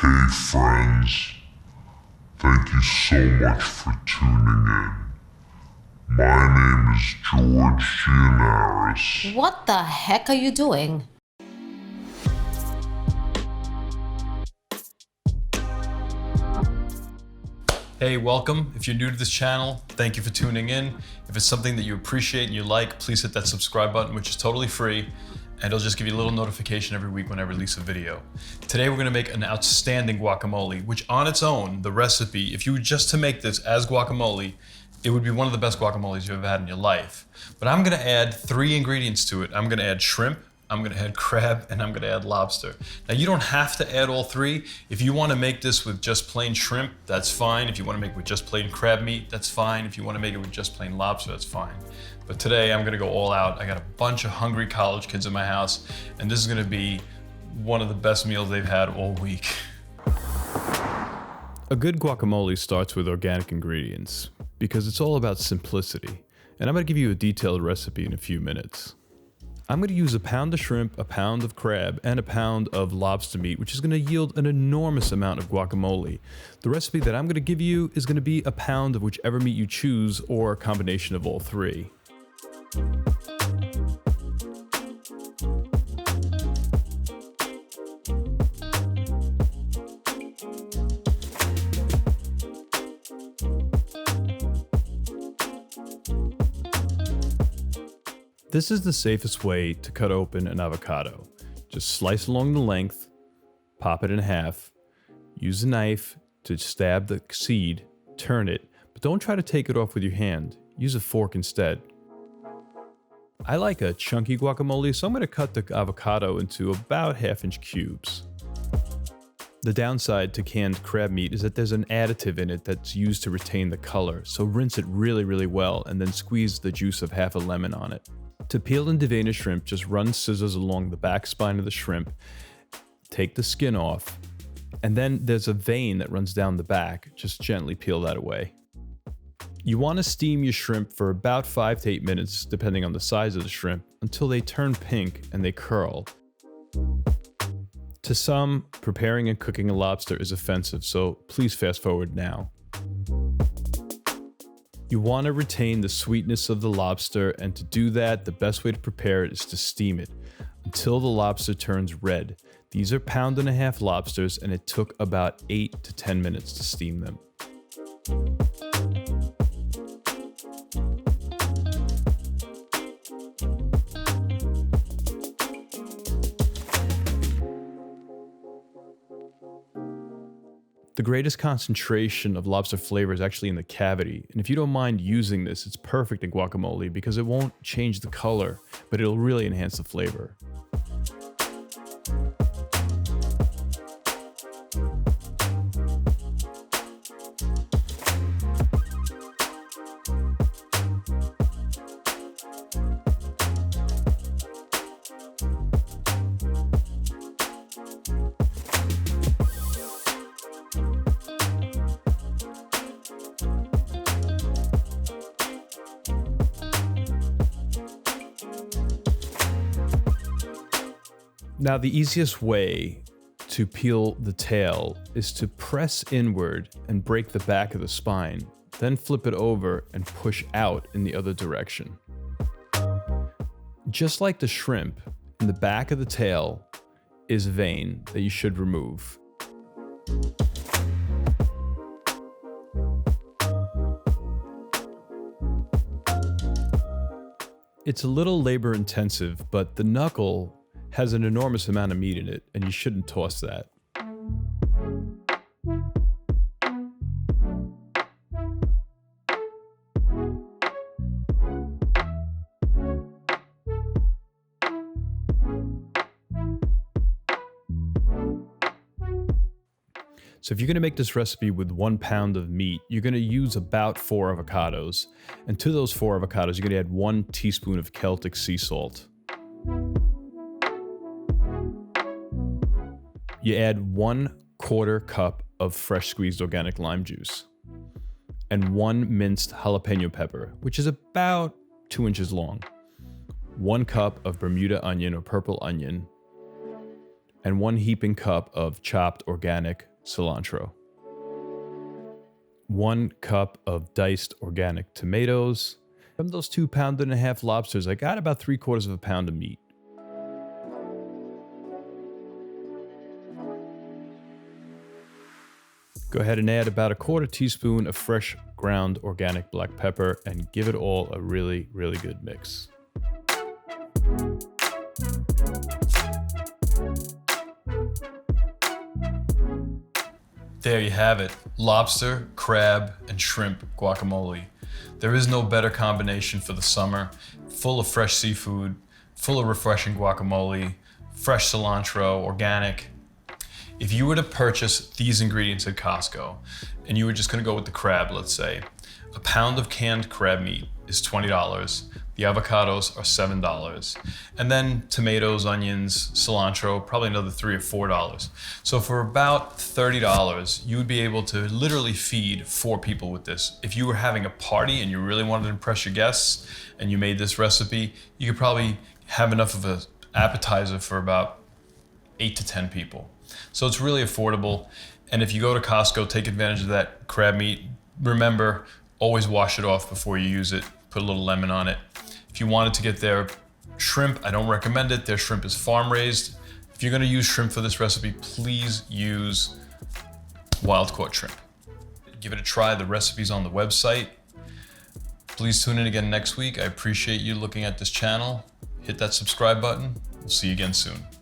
Hey friends, thank you so much for tuning in. My name is George Gianaris. What the heck are you doing? Hey, welcome. If you're new to this channel, thank you for tuning in. If it's something that you appreciate and you like, please hit that subscribe button, which is totally free, and it'll just give you a little notification every week when I release a video. Today we're gonna make an outstanding guacamole, which on its own, the recipe, if you were just to make this as guacamole, it would be one of the best guacamoles you've ever had in your life. But I'm gonna add 3 ingredients to it. I'm gonna add shrimp, I'm gonna add crab, and I'm gonna add lobster. Now you don't have to add all 3. If you wanna make this with just plain shrimp, that's fine. If you wanna make it with just plain crab meat, that's fine. If you wanna make it with just plain lobster, that's fine. But today I'm gonna go all out. I got a bunch of hungry college kids in my house, and this is gonna be one of the best meals they've had all week. A good guacamole starts with organic ingredients because it's all about simplicity. And I'm gonna give you a detailed recipe in a few minutes. I'm going to use a pound of shrimp, a pound of crab, and a pound of lobster meat, which is going to yield an enormous amount of guacamole. The recipe that I'm going to give you is going to be a pound of whichever meat you choose, or a combination of all 3. This is the safest way to cut open an avocado. Just slice along the length, pop it in half, use a knife to stab the seed, turn it, but don't try to take it off with your hand. Use a fork instead. I like a chunky guacamole, so I'm going to cut the avocado into about 1/2-inch cubes. The downside to canned crab meat is that there's an additive in it that's used to retain the color, so rinse it really well and then squeeze the juice of half a lemon on it. To peel and devein a shrimp, just run scissors along the back spine of the shrimp, take the skin off, and then there's a vein that runs down the back. Just gently peel that away. You want to steam your shrimp for about 5 to 8 minutes, depending on the size of the shrimp, until they turn pink and they curl. To some, preparing and cooking a lobster is offensive, so please fast forward now. You want to retain the sweetness of the lobster, and to do that, the best way to prepare it is to steam it until the lobster turns red. These are 1.5-pound lobsters, and it took about 8 to 10 minutes to steam them. The greatest concentration of lobster flavor is actually in the cavity, and if you don't mind using this, it's perfect in guacamole because it won't change the color, but it'll really enhance the flavor. Now, the easiest way to peel the tail is to press inward and break the back of the spine, then flip it over and push out in the other direction. Just like the shrimp, in the back of the tail is a vein that you should remove. It's a little labor intensive, but the knuckle has an enormous amount of meat in it, and you shouldn't toss that. So if you're going to make this recipe with 1 pound of meat, you're going to use about 4 avocados. And to those 4 avocados, you're going to add 1 teaspoon of Celtic sea salt. You add 1/4 cup of fresh squeezed organic lime juice and 1 minced jalapeno pepper, which is about 2 inches long, 1 cup of Bermuda onion or purple onion, and 1 heaping cup of chopped organic cilantro. 1 cup of diced organic tomatoes. From those 2 1.5-pound lobsters, I got about 3/4 pound of meat. Go ahead and add about 1/4 teaspoon of fresh ground organic black pepper and give it all a really, really good mix. There you have it, lobster, crab, and shrimp guacamole. There is no better combination for the summer. Full of fresh seafood, full of refreshing guacamole, fresh cilantro, organic. If you were to purchase these ingredients at Costco, and you were just gonna go with the crab, let's say, a pound of canned crab meat is $20. The avocados are $7. And then tomatoes, onions, cilantro, probably another $3 or $4. So for about $30, you would be able to literally feed 4 people with this. If you were having a party and you really wanted to impress your guests and you made this recipe, you could probably have enough of an appetizer for about 8 to 10 people. So it's really affordable. And if you go to Costco, take advantage of that crab meat. Remember, always wash it off before you use it. Put a little lemon on it. If you wanted to get their shrimp, I don't recommend it. Their shrimp is farm raised. If you're gonna use shrimp for this recipe, please use wild caught shrimp. Give it a try. The recipe's on the website. Please tune in again next week. I appreciate you looking at this channel. Hit that subscribe button. We'll see you again soon.